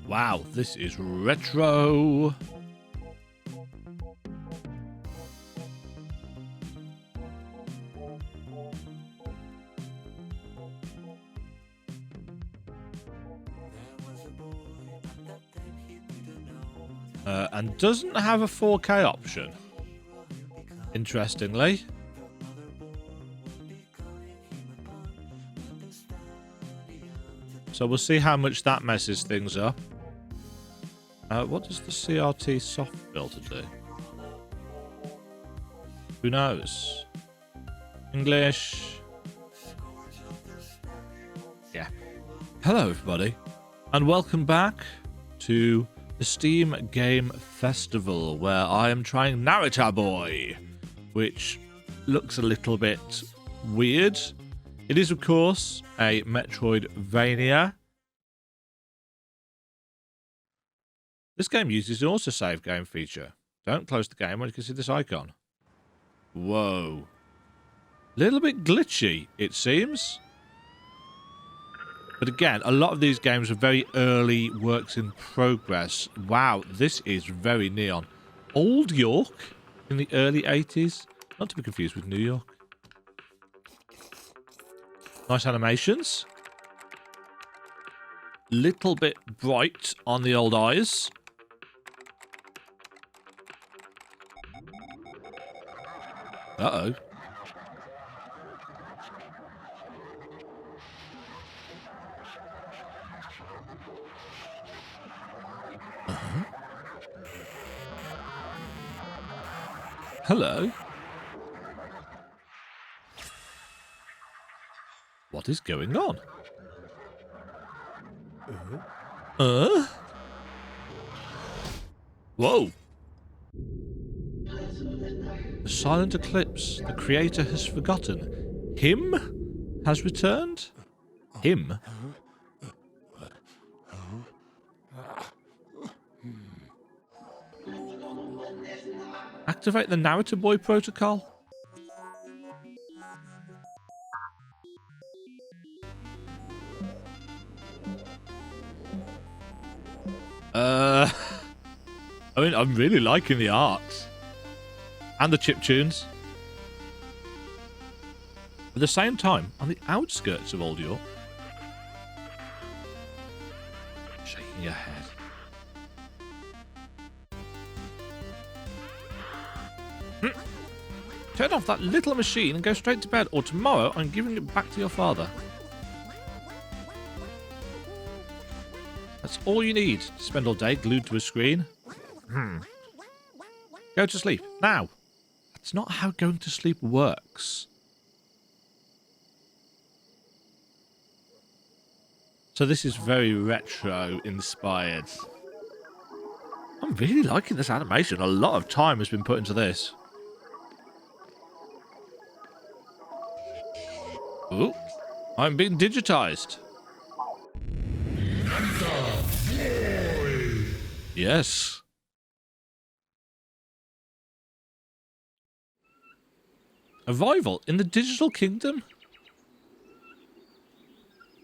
Wow, this is retro. And doesn't have a 4K option, interestingly. So we'll see how much that messes things up. What does the CRT soft filter do? Who knows? English. Yeah. Hello, everybody, and welcome back to the Steam Game Festival, where I am trying Narita Boy, which looks a little bit weird. It is, of course, a Metroidvania. This game uses an autosave game feature. Don't close the game when you can see this icon. Whoa. Little bit glitchy, it seems. But again, a lot of these games are very early works in progress. Wow, this is very neon. Old York in the early 80s. Not to be confused with New York. Nice animations. Little bit bright on the old eyes. Uh-oh. Hello. What is going on? Whoa. The silent eclipse. The creator has forgotten. Him has returned? Him? Activate the Narita Boy protocol? I mean, I'm really liking the art. And the chiptunes. At the same time, on the outskirts of Old York. Shaking your head. Turn off that little machine and go straight to bed, or tomorrow I'm giving it back to your father. That's all you need to spend all day glued to a screen. Go to sleep, now. That's not how going to sleep works. So this is very retro inspired. I'm really liking this animation. A lot of time has been put into this. Ooh, I'm being digitized. Yes. Arrival in the digital kingdom?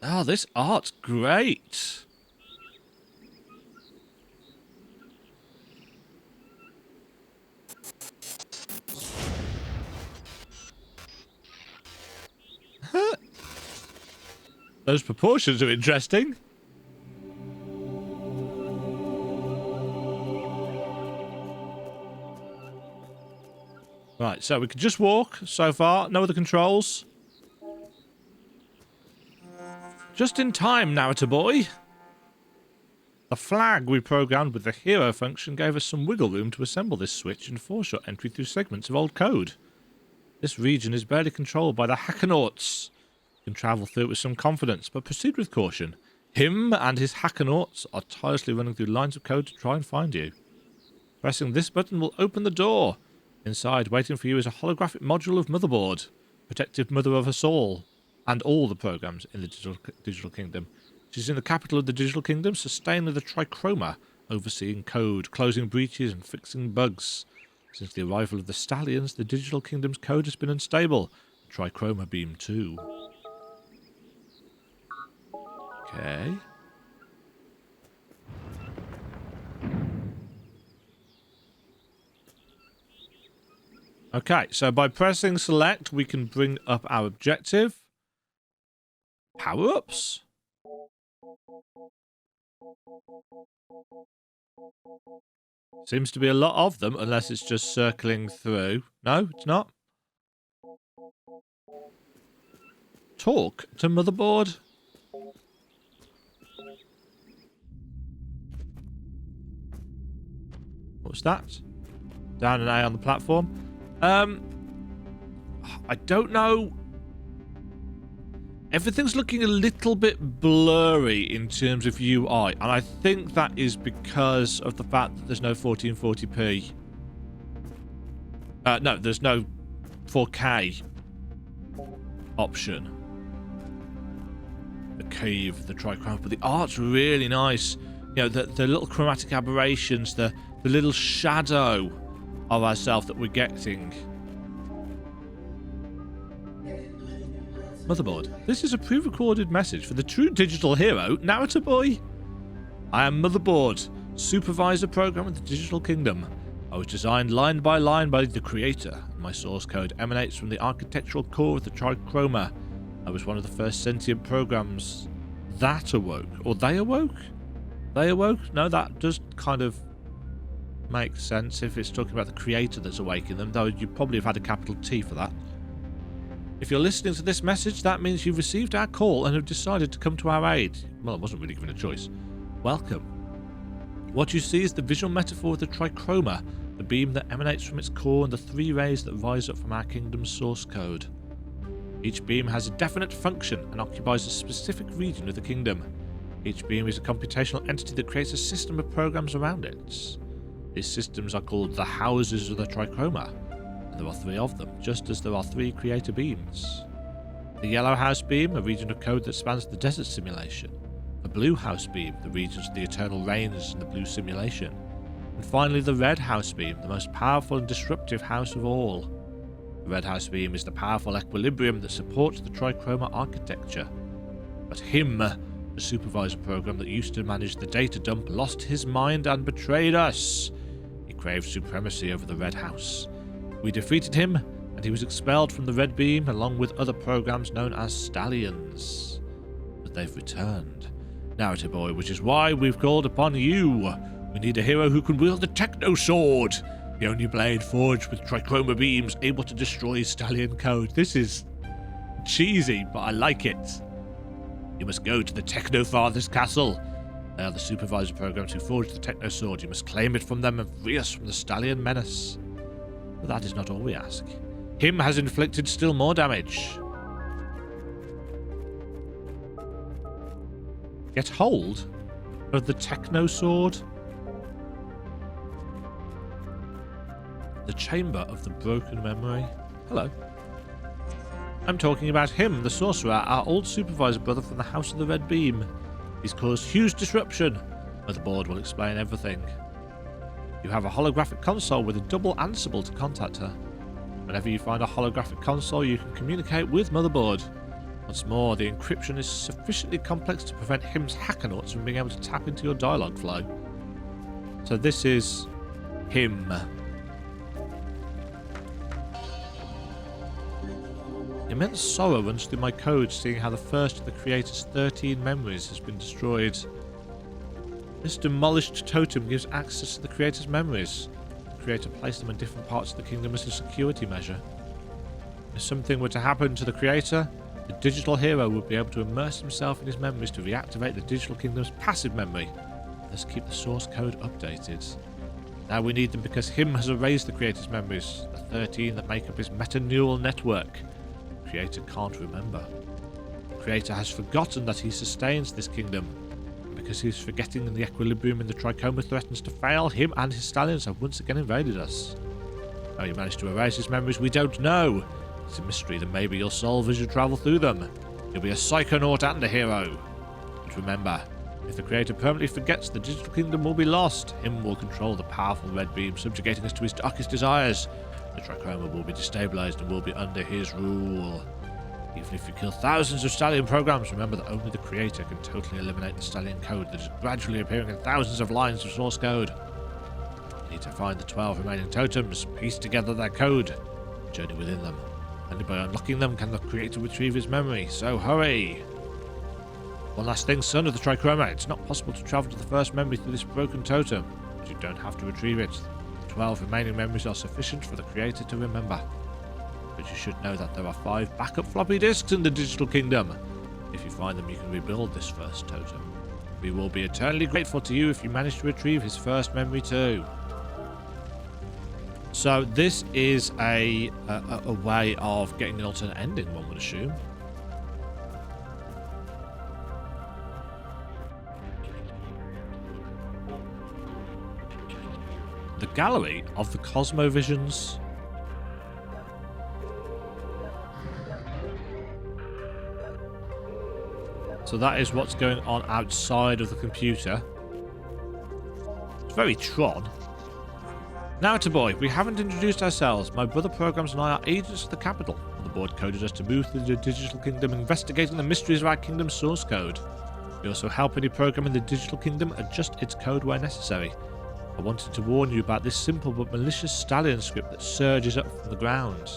Oh, this art's great. Those proportions are interesting. Right, so we can just walk so far. No other controls. Just in time, Narita Boy. The flag we programmed with the hero function gave us some wiggle room to assemble this switch and force your entry through segments of old code. This region is barely controlled by the hackanauts. You can travel through it with some confidence, but proceed with caution. Him and his hackanauts are tirelessly running through lines of code to try and find you. Pressing this button will open the door. Inside, waiting for you, is a holographic module of Motherboard, protective mother of us all, and all the programs in the digital kingdom. She's in the capital of the digital kingdom, sustaining the Trichroma, overseeing code, closing breaches, and fixing bugs. Since the arrival of the Stallions, the digital kingdom's code has been unstable. trichroma beam too. Okay. Okay, so by pressing select, we can bring up our objective. Power-ups. Seems to be a lot of them, unless it's just circling through. No, it's not. Talk to motherboard. What's that? Down an A on the platform. I don't know. Everything's looking a little bit blurry in terms of UI, and I think that is because of the fact that there's no 1440p. No, there's no 4K option. The cave, the trichroma, but the art's really nice. You know, the little chromatic aberrations, the little shadow of ourselves that we're getting. Motherboard, this is a pre-recorded message for the true digital hero, Narita Boy. I am Motherboard, supervisor program of the Digital Kingdom. I was designed line by the creator, and my source code emanates from the architectural core of the trichroma. I was one of the first sentient programs that awoke. Or they awoke? They awoke? No, that does kind of make sense if it's talking about the creator that's awakening them, though you probably have had a capital T for that. If you're listening to this message, that means you've received our call and have decided to come to our aid. Well, I wasn't really given a choice. Welcome. What you see is the visual metaphor of the trichroma, the beam that emanates from its core and the three rays that rise up from our kingdom's source code. Each beam has a definite function and occupies a specific region of the kingdom. Each beam is a computational entity that creates a system of programs around it. These systems are called the houses of the trichroma. There are 3 of them, just as there are 3 creator beams. The yellow house beam, a region of code that spans the desert simulation. The blue house beam, the regions of the eternal rains in the blue simulation. And finally the red house beam, the most powerful and disruptive house of all. The red house beam is the powerful equilibrium that supports the trichroma architecture. But him, the supervisor program that used to manage the data dump, lost his mind and betrayed us. He craved supremacy over the red house. We defeated him, and he was expelled from the Red Beam along with other programs known as Stallions. But they've returned. Narita Boy, which is why we've called upon you. We need a hero who can wield the Techno Sword, the only blade forged with trichroma beams able to destroy Stallion code. This is cheesy, but I like it. You must go to the Techno Father's castle. They are the supervisor programs who forged the Techno Sword. You must claim it from them and free us from the Stallion menace. But that is not all we ask. Him has inflicted still more damage. Get hold of the Techno Sword. The Chamber of the Broken Memory. Hello. I'm talking about him, the Sorcerer, our old supervisor brother from the House of the Red Beam. He's caused huge disruption. Motherboard will explain everything. You have a holographic console with a double Ansible to contact her. Whenever you find a holographic console, you can communicate with Motherboard. What's more, the encryption is sufficiently complex to prevent him's hackanauts from being able to tap into your dialogue flow. So this is him. Immense sorrow runs through my code seeing how the first of the creator's 13 memories has been destroyed. This demolished totem gives access to the creator's memories. The creator placed them in different parts of the kingdom as a security measure. If something were to happen to the creator, the digital hero would be able to immerse himself in his memories to reactivate the digital kingdom's passive memory, thus keep the source code updated. Now we need them because him has erased the creator's memories, the 13 that make up his meta-neural network. The creator can't remember. The creator has forgotten that he sustains this kingdom. Because he's forgetting the equilibrium in the trichroma threatens to fail, him and his stallions have once again invaded us. How you managed to erase his memories, we don't know. It's a mystery that maybe you'll solve as you travel through them. You'll be a psychonaut and a hero. But remember, if the creator permanently forgets, the digital kingdom will be lost. Him will control the powerful red beam, subjugating us to his darkest desires. The Trichroma will be destabilized and will be under his rule. Even if you kill thousands of Stallion programs, remember that only the creator can totally eliminate the Stallion code that is gradually appearing in thousands of lines of source code. You need to find the 12 remaining totems, piece together their code, journey within them. Only by unlocking them can the creator retrieve his memory, so hurry! One last thing, son of the Trichroma, it's not possible to travel to the first memory through this broken totem, but you don't have to retrieve it. The 12 remaining memories are sufficient for the creator to remember. But you should know that there are 5 backup floppy disks in the Digital Kingdom. If you find them, you can rebuild this first totem. We will be eternally grateful to you if you manage to retrieve his first memory too. So this is a way of getting an alternate ending, one would assume. The Gallery of the Cosmovisions. So that is what's going on outside of the computer. It's very Tron. Narita boy, we haven't introduced ourselves. My brother programs and I are agents of the capital. The board coded us to move through the Digital Kingdom, investigating the mysteries of our kingdom's source code. We also help any program in the Digital Kingdom adjust its code where necessary. I wanted to warn you about this simple but malicious Stallion script that surges up from the ground.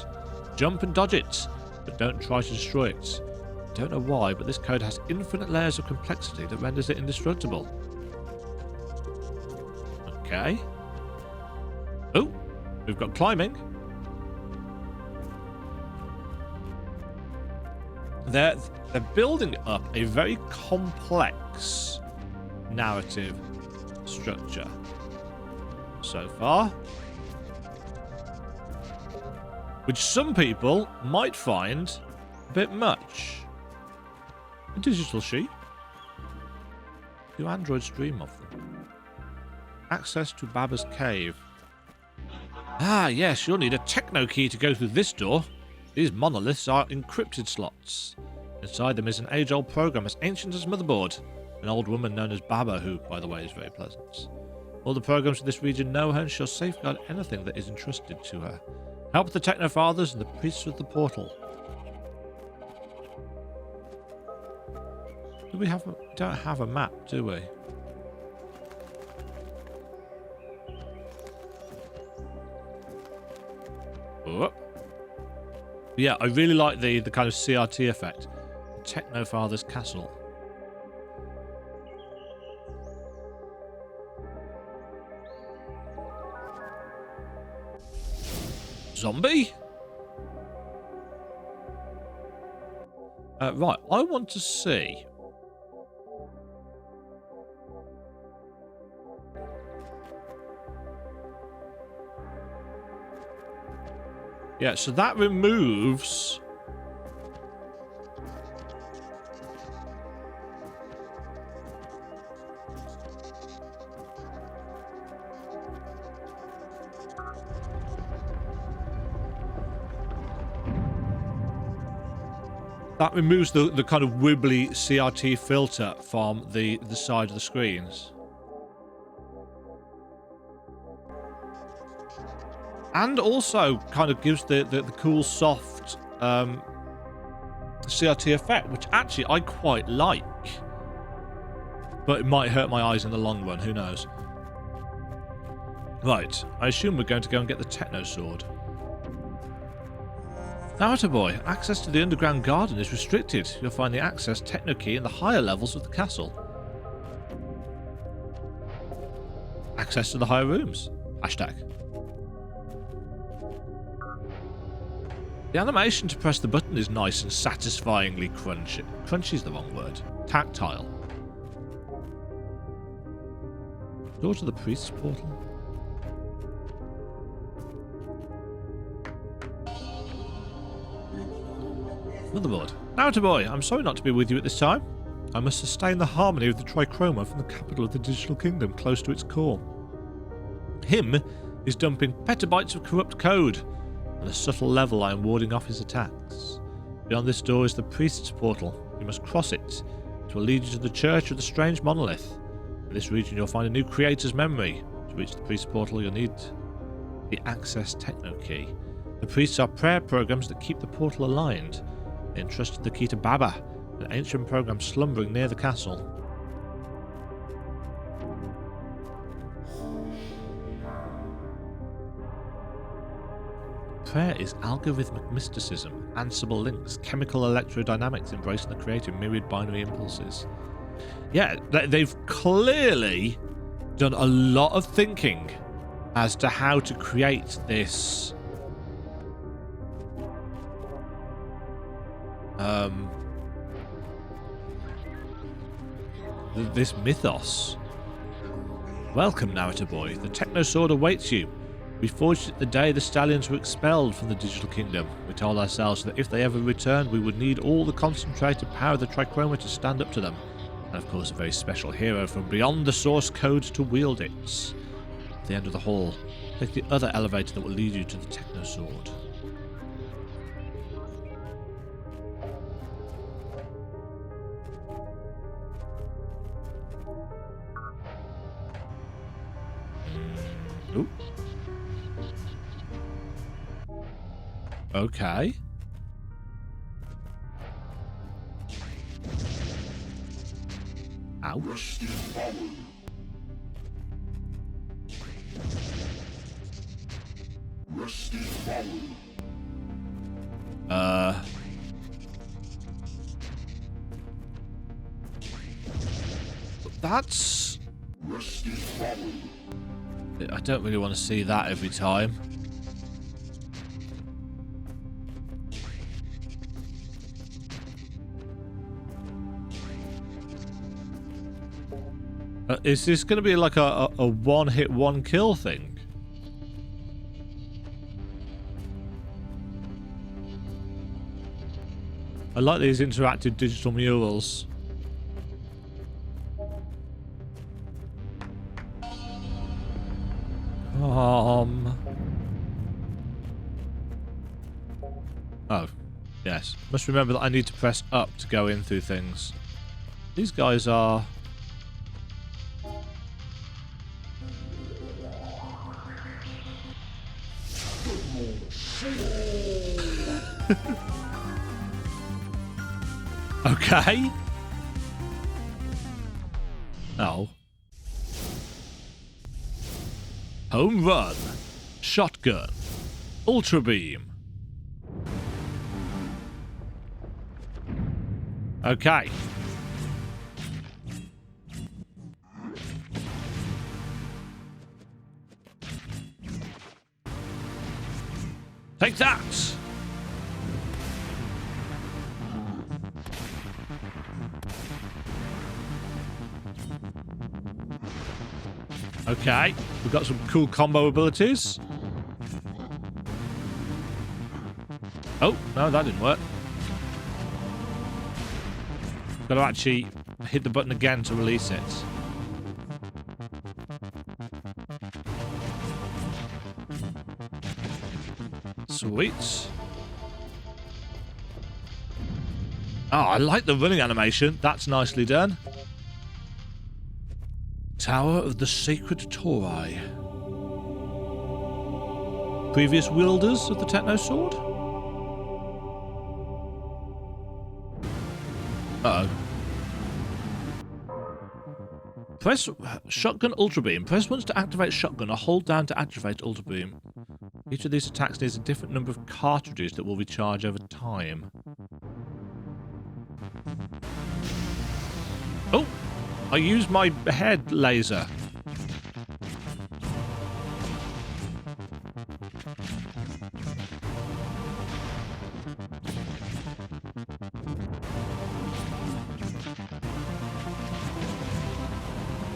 Jump and dodge it, but don't try to destroy it. I don't know why, but this code has infinite layers of complexity that renders it indestructible. Okay. Oh, we've got climbing. They're building up a very complex narrative structure so far, which some people might find a bit much. A digital sheep. Do androids dream of them? Access to Baba's cave. Ah, yes, you'll need a techno key to go through this door. These monoliths are encrypted slots. Inside them is an age-old program as ancient as Motherboard. An old woman known as Baba, who, by the way, is very pleasant. All the programs in this region know her and she'll safeguard anything that is entrusted to her. Help the Techno Fathers and the priests of the portal. Do we have? We don't have a map, do we? Oh. Yeah, I really like the kind of CRT effect. Techno Father's Castle. Zombie? Right, I want to see. Yeah, so that removes... That removes the kind of wibbly CRT filter from the side of the screens. And also kind of gives the cool, soft CRT effect, which actually I quite like. But it might hurt my eyes in the long run, who knows. Right, I assume we're going to go and get the Techno Sword. Narita boy, access to the underground garden is restricted. You'll find the access Techno key in the higher levels of the castle. Access to the higher rooms. Hashtag. The animation to press the button is nice and satisfyingly crunchy. Crunchy is the wrong word. Tactile. Door to the priest's portal. Motherboard. Narita boy, I'm sorry not to be with you at this time. I must sustain the harmony of the Trichroma from the capital of the Digital Kingdom close to its core. Him is dumping petabytes of corrupt code. On a subtle level, I am warding off his attacks. Beyond this door is the priest's portal. You must cross it. It will lead you to the church of the strange monolith. In this region, you'll find a new creator's memory. To reach the priest's portal, you'll need the access techno key. The priests are prayer programs that keep the portal aligned. They entrusted the key to Baba, an ancient program slumbering near the castle. Prayer is algorithmic mysticism, Ansible links, chemical electrodynamics embracing the creative myriad binary impulses. Yeah, they've clearly done a lot of thinking as to how to create this this mythos. Welcome, Narita boy. The Techno Sword awaits you. We forged it the day the stallions were expelled from the digital kingdom. We told ourselves that if they ever returned, we would need all the concentrated power of the Trichroma to stand up to them. And of course, a very special hero from beyond the source code to wield it. At the end of the hall, take the other elevator that will lead you to the Techno Sword. Ooh. Okay. Ouch. That's... I don't really want to see that every time. Is this going to be like a one-hit, one-kill thing? I like these interactive digital murals. Oh, yes. Must remember that I need to press up to go in through things. These guys are... Okay. Oh. Home run. Shotgun. Ultra beam. Okay. Take that. Okay, we've got some cool combo abilities. Oh, no, that didn't work. Got to actually hit the button again to release it. Sweet. Oh, I like the running animation. That's nicely done. Tower of the Sacred Torai. Previous wielders of the Techno Sword? Uh-oh. Press Shotgun Ultra Beam. Press once to activate Shotgun or hold down to activate Ultra Beam. Each of these attacks needs a different number of cartridges that will recharge over time. Oh! I used my head laser.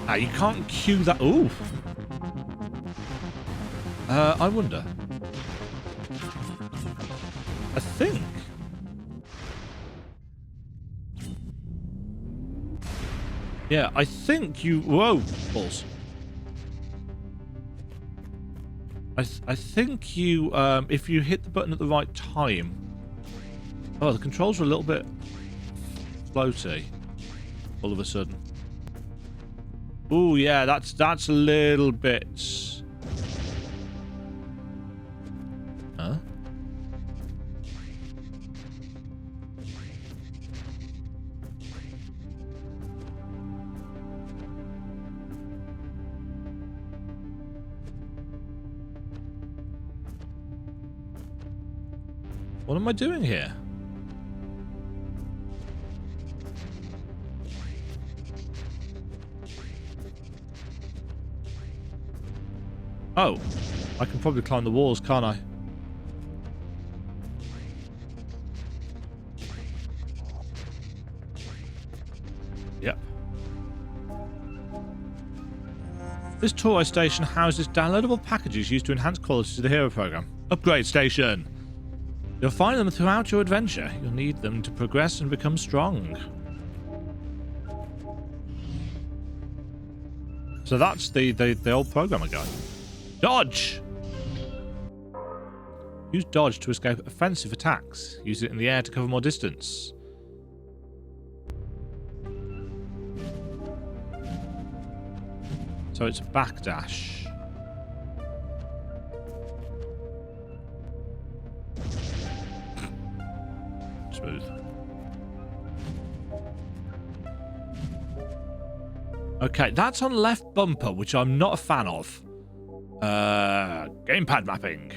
Ah, you can't cue that. Ooh. I wonder. I think. Yeah, I think you... Whoa, balls. I think you, if you hit the button at the right time... Oh, the controls are a little bit floaty. All of a sudden. Ooh, yeah, that's a little bit... Huh? What am I doing here? Oh, I can probably climb the walls, can't I? Yep. This tourist station houses downloadable packages used to enhance quality to the hero program. Upgrade station. You'll find them throughout your adventure. You'll need them to progress and become strong. So that's the old programmer guy. Dodge! Use dodge to escape offensive attacks. Use it in the air to cover more distance. So it's a backdash. Smooth. Okay, that's on left bumper, which I'm not a fan of. Gamepad mapping.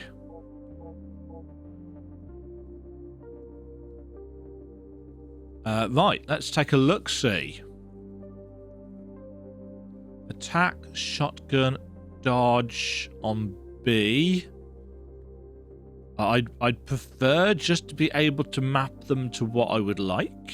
Right, let's take a look-see. Attack, shotgun, dodge on B. I'd prefer just to be able to map them to what I would like.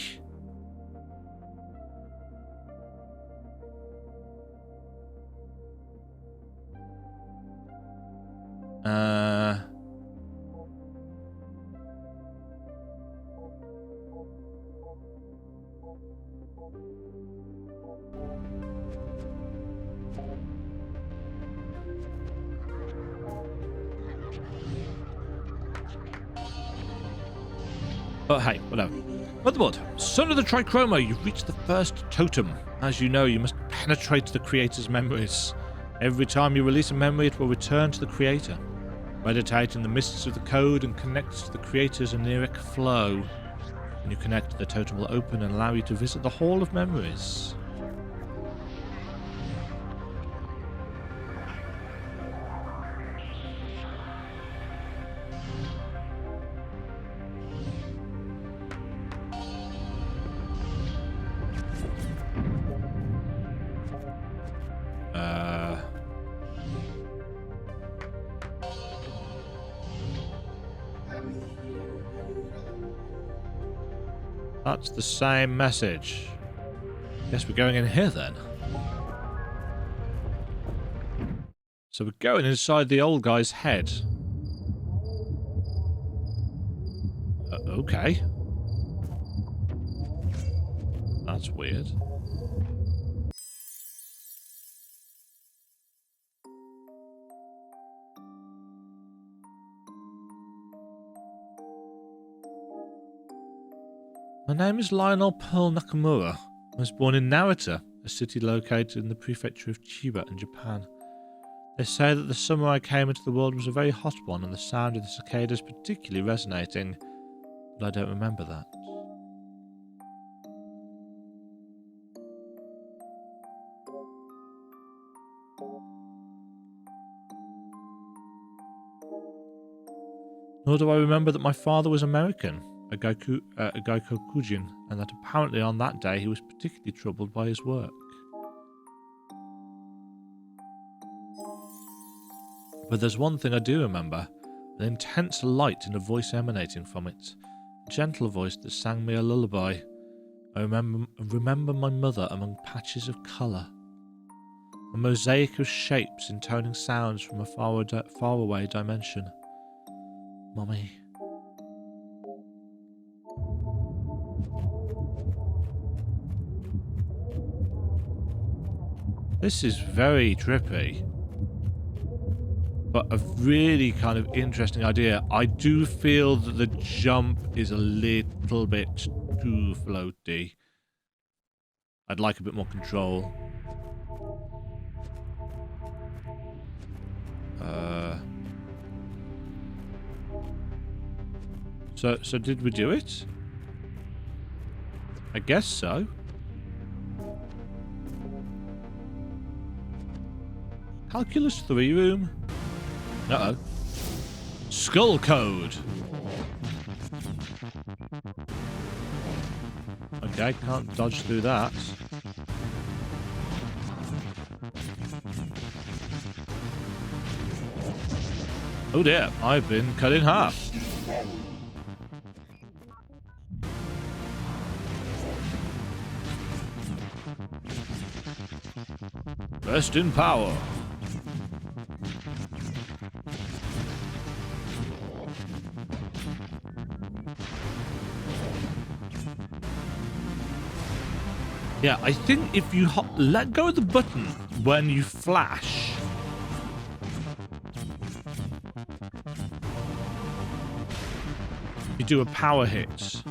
But hey, whatever. Motherboard, son of the Trichroma, you've reached the first totem. As you know, you must penetrate the creator's memories. Every time you release a memory, it will return to the creator. Meditate in the mists of the code and connect to the creator's oniric flow. When you connect, the totem will open and allow you to visit the Hall of Memories. That's the same message. Guess we're going in here then. So we're going inside the old guy's head. Okay. That's weird. My name is Lionel Pearl Nakamura. I was born in Narita, a city located in the prefecture of Chiba in Japan. They say that the summer I came into the world was a very hot one and the sound of the cicadas particularly resonating, but I don't remember that. Nor do I remember that my father was American, a Gaikokujin, and that apparently on that day he was particularly troubled by his work. But there's one thing I do remember, an intense light in a voice emanating from it, a gentle voice that sang me a lullaby. I remember my mother among patches of colour, a mosaic of shapes intoning sounds from a faraway dimension. Mummy. This is very trippy, but a really kind of interesting idea. I do feel that the jump is a little bit too floaty. I'd like a bit more control. So did we do it? I guess so. Calculus 3 room? Uh-oh. Skull code. Okay, can't dodge through that. Oh dear, I've been cut in half. Rest in power. Yeah, I think if you let go of the button when you flash, you do a power hit.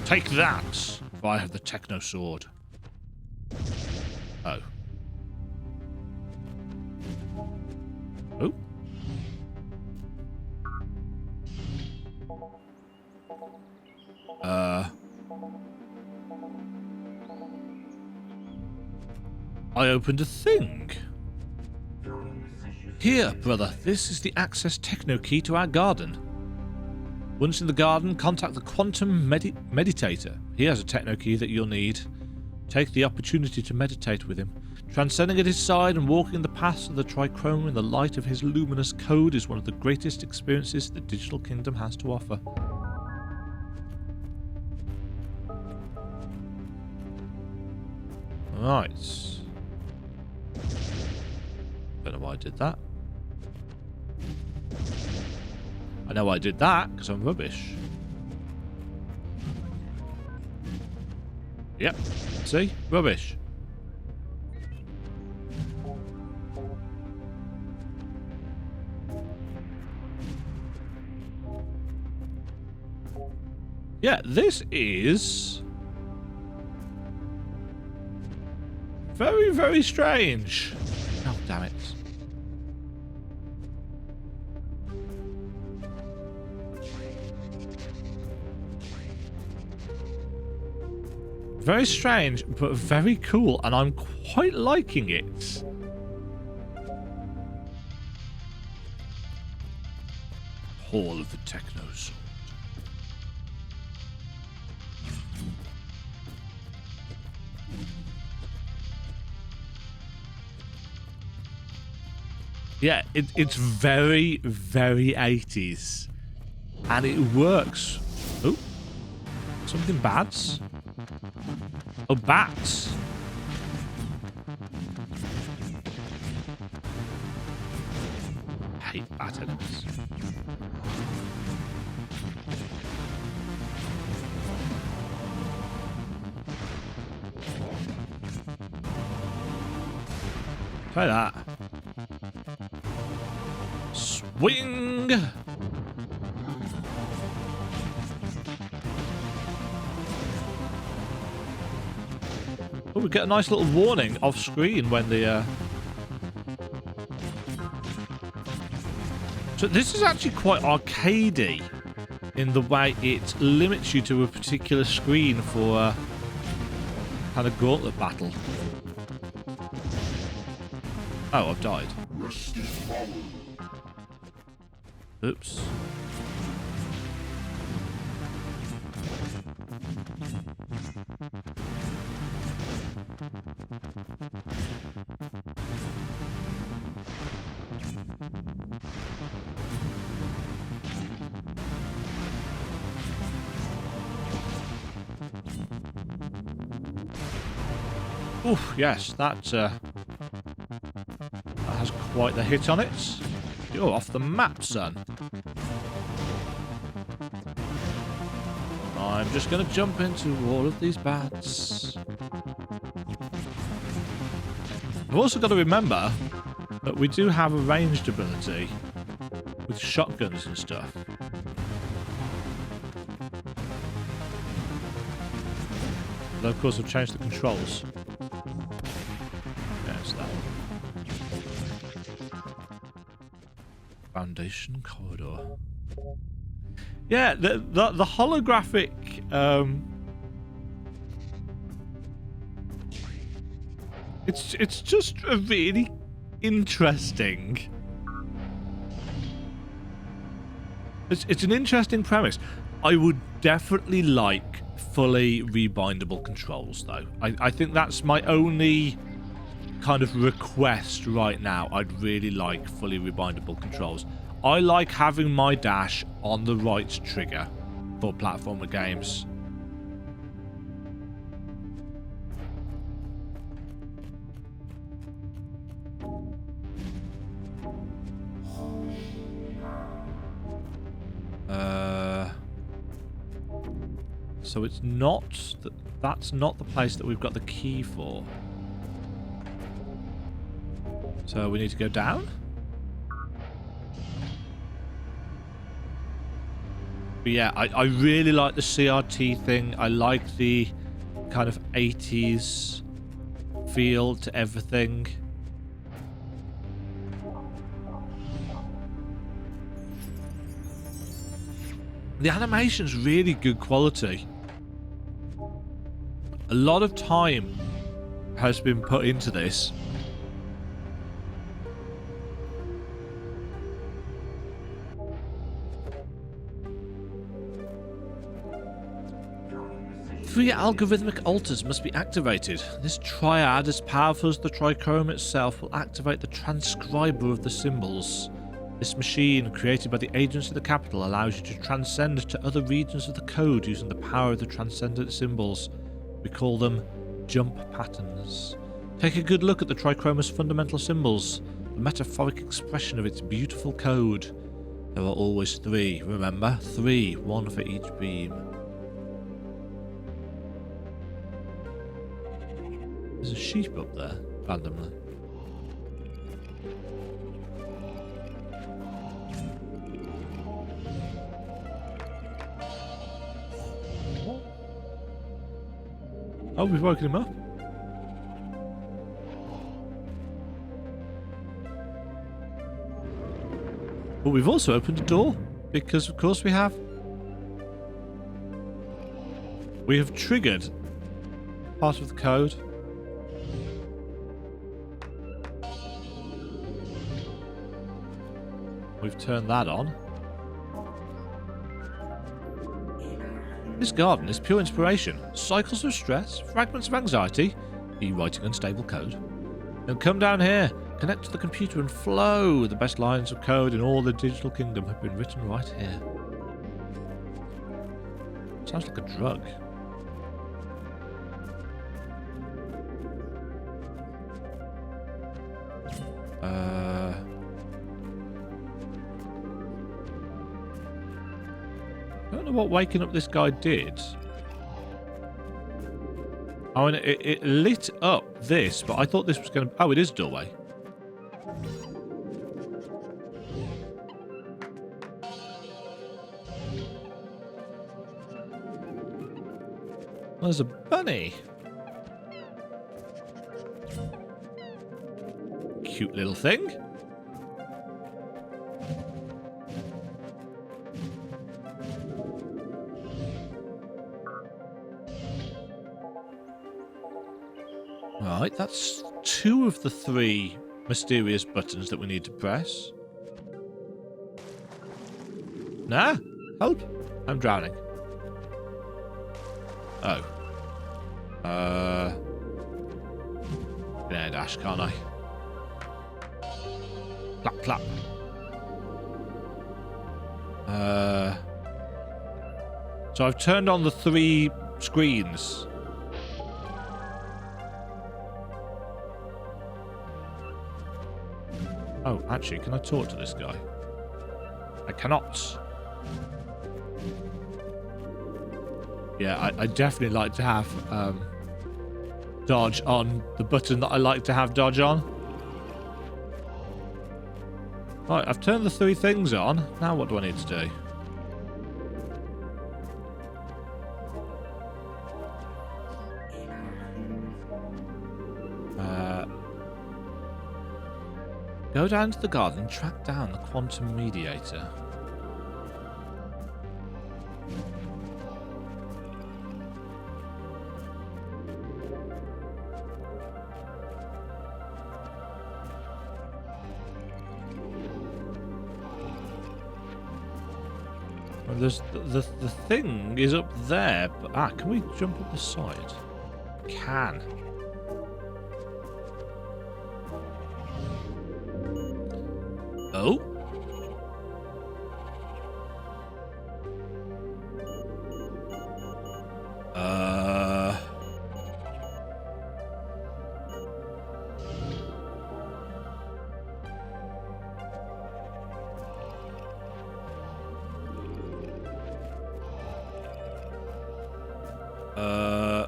Take that, for I have the techno sword. Oh. Oh. I opened a thing. Here, brother, this is the access techno key to our garden. Once in the garden, contact the quantum meditator. He has a techno key that you'll need. Take the opportunity to meditate with him. Transcending at his side and walking the paths of the trichrome in the light of his luminous code is one of the greatest experiences the digital kingdom has to offer. Right. Don't know why I did that. I know I did that because I'm rubbish. Yep. See? Rubbish. Yeah, this is very, very strange. Oh, damn it. Very strange, but very cool, and I'm quite liking it. Hall of the Techno Sword. Yeah, it's very, very 80s. And it works. Oh, something bad's. Oh, bats. I hate bat enemies. Try that. Swing! Oh, we get a nice little warning off screen when the So this is actually quite arcadey in the way it limits you to a particular screen for kind of gauntlet battle. Oh, I've died. Oops. Oof, yes, that has quite the hit on it. You're off the map, son. I'm just going to jump into all of these bats. I've also got to remember that we do have a ranged ability with shotguns and stuff. Though, of course, I've changed the controls. There's that. Foundation corridor. Yeah, the holographic it's just a really interesting It's an interesting premise. I would definitely like fully rebindable controls, though. I think that's my only kind of request right now. I'd really like fully rebindable controls. I like having my dash on the right trigger for platformer games. So it's not that's not the place that we've got the key for. So we need to go down? But yeah, I really like the CRT thing. I like the kind of 80s feel to everything. The animation's really good quality. A lot of time has been put into this. Three algorithmic altars must be activated. This triad, as powerful as the trichrome itself, will activate the transcriber of the symbols. This machine, created by the agents of the capital, allows you to transcend to other regions of the code using the power of the transcendent symbols. We call them jump patterns. Take a good look at the trichroma's fundamental symbols, the metaphoric expression of its beautiful code. There are always three, remember? Three, one for each beam. There's a sheep up there, randomly. Oh, we've woken him up. But we've also opened a door, because of course we have. We have triggered part of the code. We've turned that on. This garden is pure inspiration. Cycles of stress, fragments of anxiety, you writing unstable code. Then come down here, connect to the computer and flow. The best lines of code in all the digital kingdom have been written right here. Sounds like a drug. I don't know what waking up this guy did. Oh, and it lit up this, but I thought this was going to... Oh, it is a doorway. There's a bunny. Cute little thing. Right, that's two of the three mysterious buttons that we need to press. Nah, help. I'm drowning. Oh. Can I dash, can't I? Clap, clap. So I've turned on the three screens. Oh, actually, can I talk to this guy? I cannot. Yeah, I definitely like to have dodge on the button that I like to have dodge on. Right, I've turned the three things on. Now what do I need to do? Go down to the garden and track down the quantum mediator. Well, there's the thing is up there, but can we jump up the side? Can. Oh.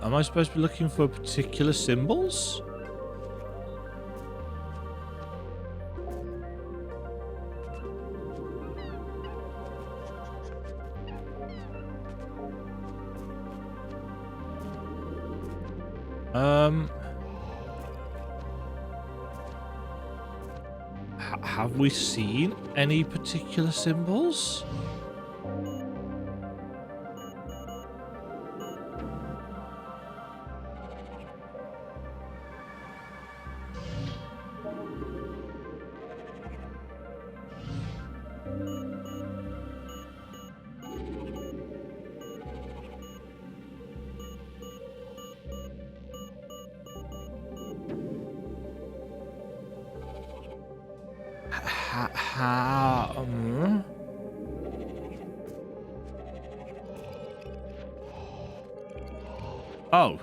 Am I supposed to be looking for particular symbols? Have we seen any particular symbols? Oh.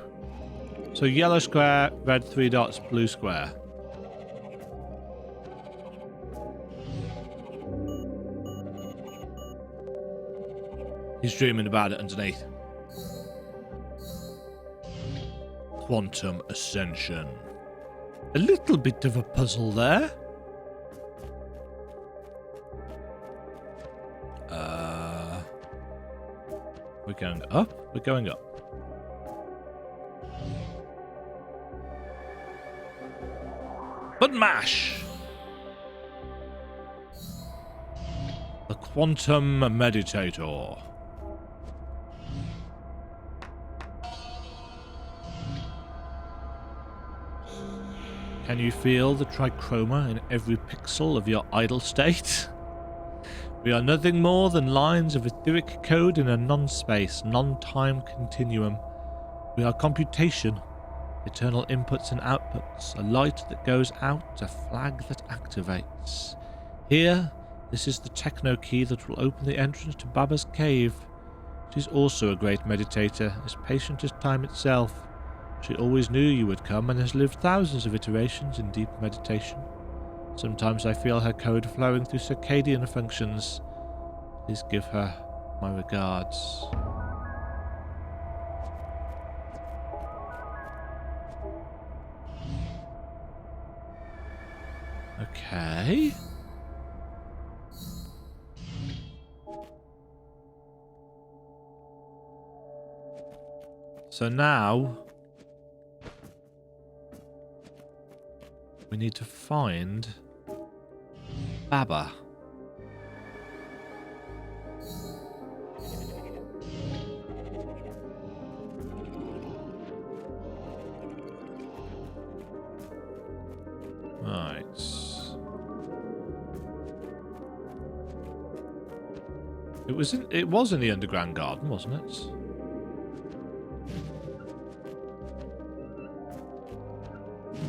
So yellow square, red 3 dots, blue square. He's dreaming about it underneath. Quantum ascension. A little bit of a puzzle there. We're going up. We're going up. But mash. The quantum meditator. Can you feel the trichroma in every pixel of your idle state? We are nothing more than lines of etheric code in a non-space, non-time continuum. We are computation, eternal inputs and outputs, a light that goes out, a flag that activates. Here, this is the techno key that will open the entrance to Baba's cave. She is also a great meditator, as patient as time itself. She always knew you would come and has lived thousands of iterations in deep meditation. Sometimes I feel her code flowing through circadian functions. Please give her my regards. Okay. So now we need to find Baba. Right. It was in the underground garden, wasn't it?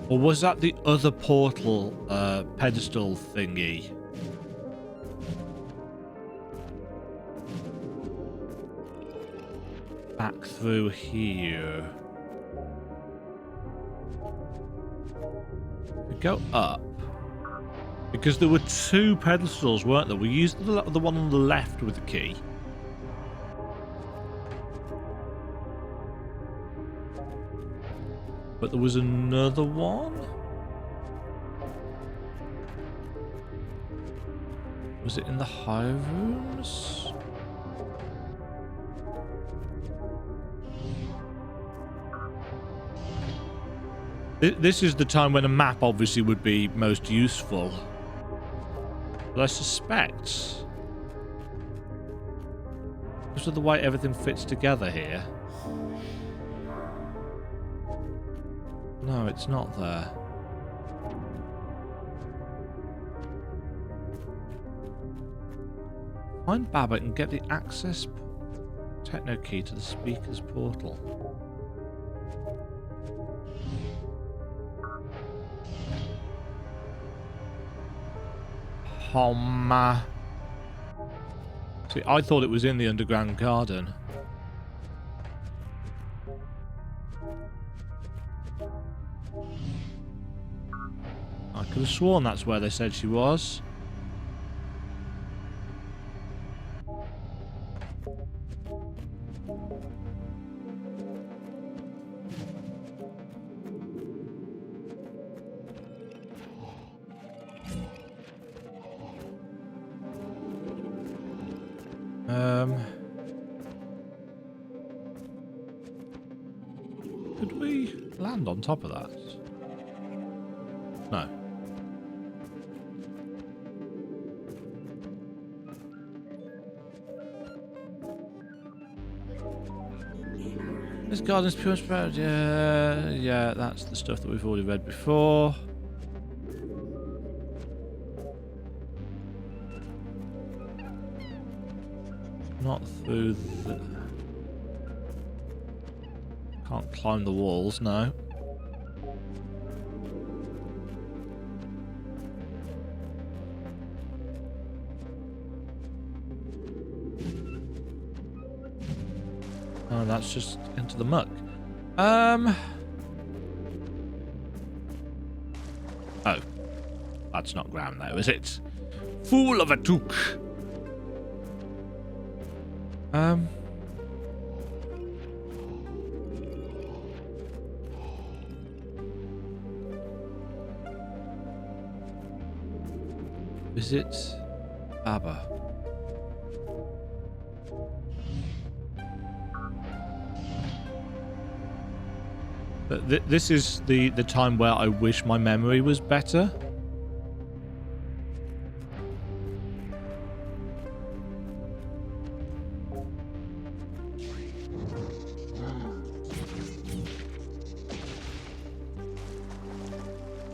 Or was that the other portal pedestal thingy? Back through here. We go up. Because there were two pedestals, weren't there? We used the one on the left with the key. But there was another one? Was it in the high rooms? This is the time when a map obviously would be most useful. But I suspect, because of the way everything fits together here. No, it's not there. Find Baba and get the access techno key to the speaker's portal. See, I thought it was in the underground garden. I could have sworn that's where they said she was. Could we land on top of that? No. This garden's pure sprout. Yeah, that's the stuff that we've already read before. Not through the... Can't climb the walls, no. Oh, that's just into the muck. Oh. That's not ground though, is it? Fool of a took. Visit Baba. But this is the time where I wish my memory was better.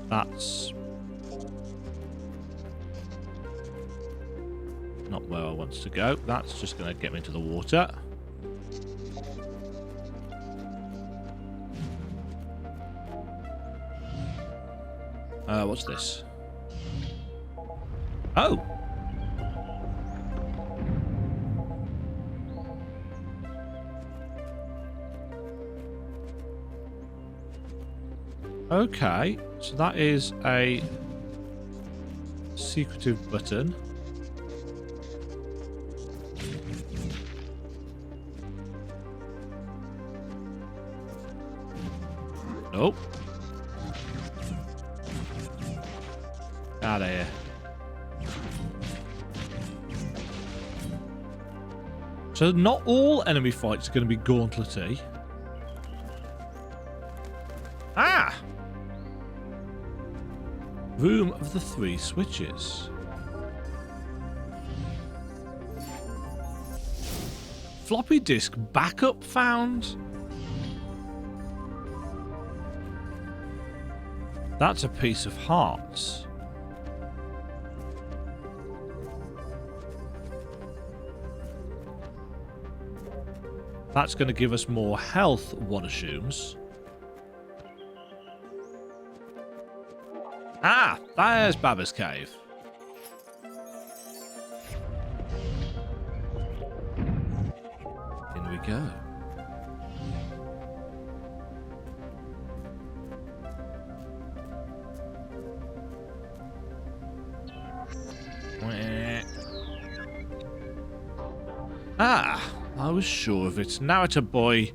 That's not where I want to go. That's just going to get me into the water. What's this? Oh! Okay, so that is a secretive button. Nope. Out of here. So not all enemy fights are going to be gauntletty. Ah! Room of the 3 switches. Floppy disk backup found. That's a piece of hearts. That's going to give us more health, one assumes. Ah, there's Baba's cave. In we go. Ah, I was sure of it. Narita boy.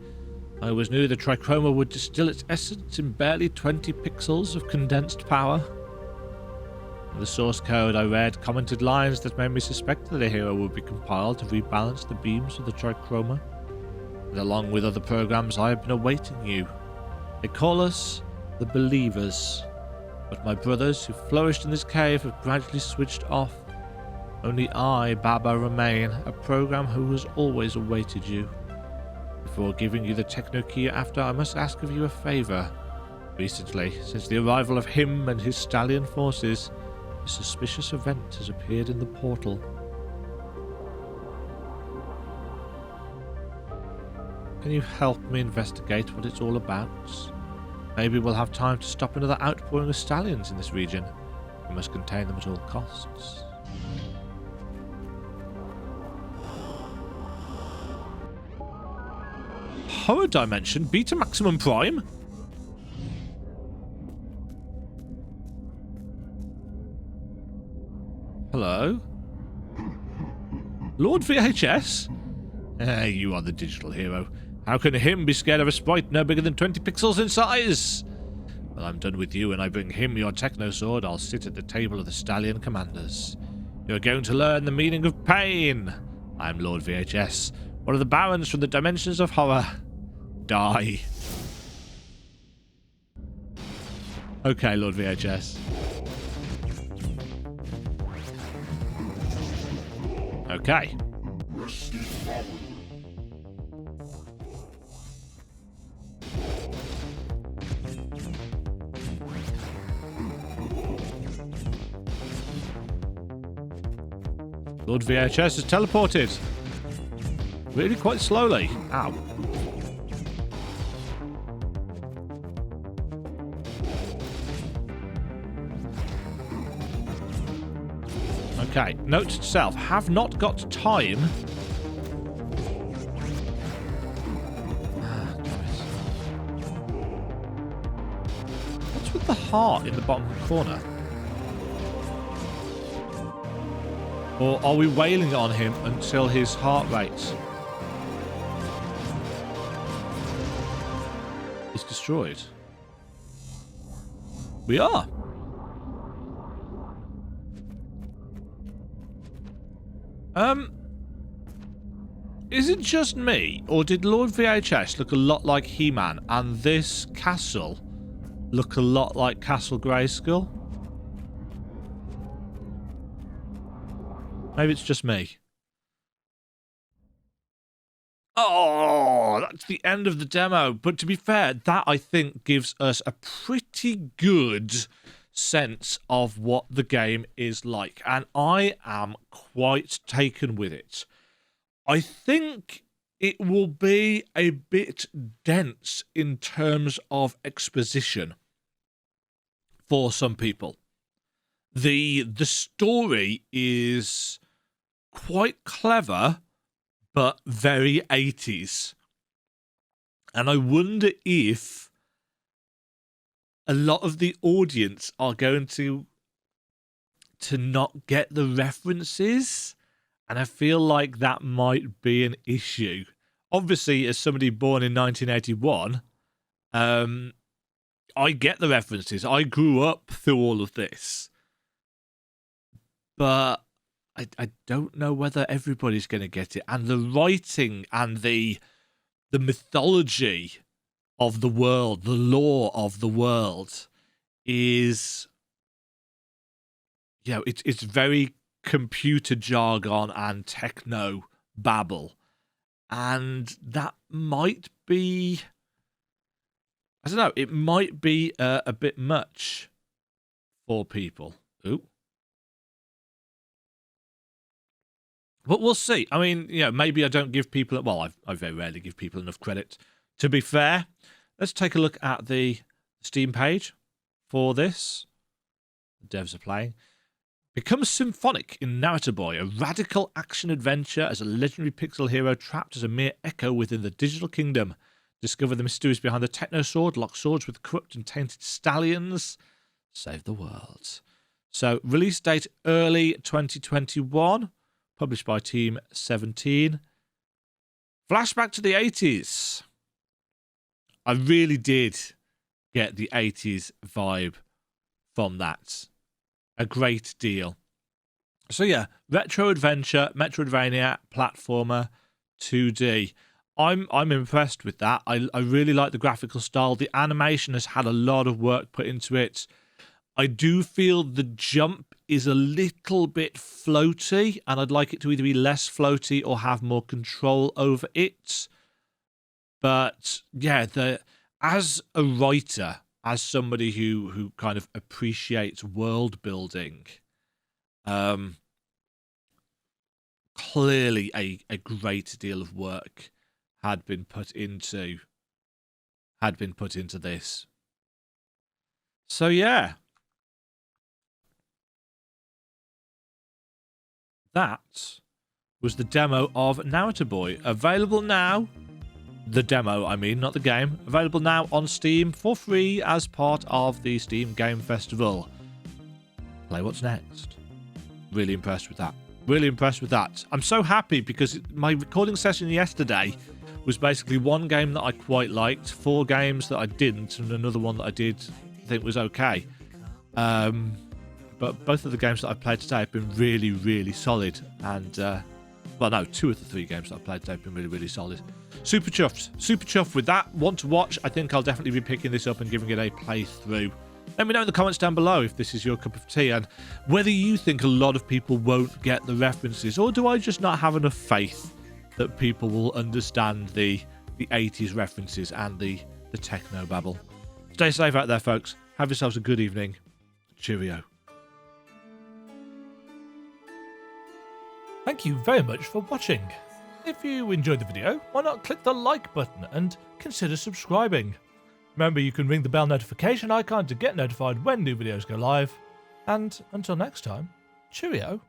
I always knew the trichroma would distill its essence in barely 20 pixels of condensed power. In the source code I read commented lines that made me suspect that a hero would be compiled to rebalance the beams of the trichroma. And along with other programs I have been awaiting you. They call us the Believers. But my brothers who flourished in this cave have gradually switched off. Only I, Baba, remain, a program who has always awaited you. Before giving you the techno key after, I must ask of you a favour. Recently, since the arrival of him and his stallion forces, a suspicious event has appeared in the portal. Can you help me investigate what it's all about? Maybe we'll have time to stop another outpouring of stallions in this region. We must contain them at all costs. Horror Dimension Beta Maximum Prime? Hello? Lord VHS? You are the digital hero. How can him be scared of a sprite no bigger than 20 pixels in size? Well, I'm done with you, and I bring him your techno sword. I'll sit at the table of the stallion commanders. You're going to learn the meaning of pain. I'm Lord VHS, one of the barons from the dimensions of horror. Die. Okay, Lord VHS. Okay. Lord VHS is teleported. Really quite slowly. Ow. Okay, note to self, have not got time. What's with the heart in the bottom corner? Or are we wailing on him until his heart rate is destroyed? We are. Is it just me, or did Lord VHS look a lot like He-Man, and this castle look a lot like Castle Grayskull? Maybe it's just me. Oh, that's the end of the demo. But to be fair, that I think gives us a pretty good sense of what the game is like. And I am quite taken with it. I think it will be a bit dense in terms of exposition for some people. The story is quite clever, but very 80s. And I wonder if a lot of the audience are going to not get the references. And I feel like that might be an issue. Obviously, as somebody born in 1981, I get the references. I grew up through all of this. But I don't know whether everybody's going to get it. And the writing and the mythology of the world, the lore of the world is, you know, it's very computer jargon and techno babble. And that might be, I don't know, it might be a bit much for people. Ooh. But we'll see. I mean, you know, maybe I don't give people... Well, I very rarely give people enough credit. To be fair, let's take a look at the Steam page for this. The devs are playing. Become symphonic in Narita Boy, a radical action-adventure as a legendary pixel hero trapped as a mere echo within the digital kingdom. Discover the mysteries behind the techno sword, lock swords with corrupt and tainted stallions. Save the world. So, release date early 2021. Published by Team 17. Flashback to the 80s. I really did get the 80s vibe from that. A great deal. So yeah, retro adventure, Metroidvania, platformer, 2D. I'm impressed with that. I really like the graphical style. The animation has had a lot of work put into it. I do feel the jump is a little bit floaty, and I'd like it to either be less floaty or have more control over it. But yeah, as a writer, as somebody who kind of appreciates world building, clearly a great deal of work had been put into this. So yeah, that was the demo of Narita Boy, available now. The demo, I mean, not the game. Available now on Steam for free as part of the Steam Game Festival. Play what's next. Really impressed with that. Really impressed with that. I'm so happy because my recording session yesterday was basically one game that I quite liked, 4 games that I didn't, and another one that I did think was okay. But both of the games that I've played today have been really, really solid. And, well, no, 2 of the 3 games that I've played today have been really, really solid. Super chuffed. Super chuffed with that. Want to watch? I think I'll definitely be picking this up and giving it a playthrough. Let me know in the comments down below if this is your cup of tea and whether you think a lot of people won't get the references, or do I just not have enough faith that people will understand the 80s references and the techno babble. Stay safe out there, folks. Have yourselves a good evening. Cheerio. Thank you very much for watching. If you enjoyed the video, why not click the like button and consider subscribing. Remember, you can ring the bell notification icon to get notified when new videos go live. And until next time, cheerio.